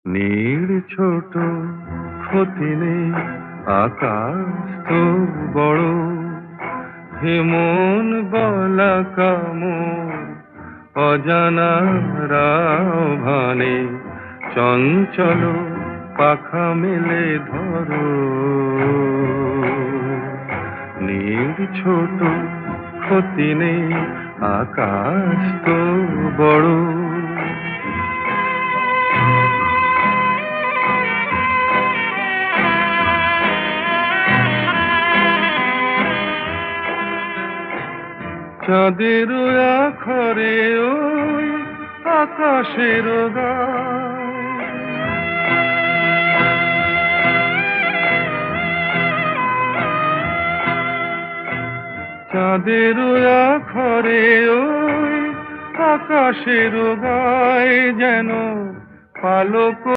নীড় ছোট, ক্ষতি নেই, আকাশ তো বড়। হেমন বলা কামড়, অজানা রাভানে চঞ্চল পাখা মেলে ধরো। নীড় ছোট, ক্ষতি নেই, আকাশ তো বড়। চাঁদের আখরে ওই আকাশের গায়, চাঁদের আখরে ওই আকাশের গায় যেন পালক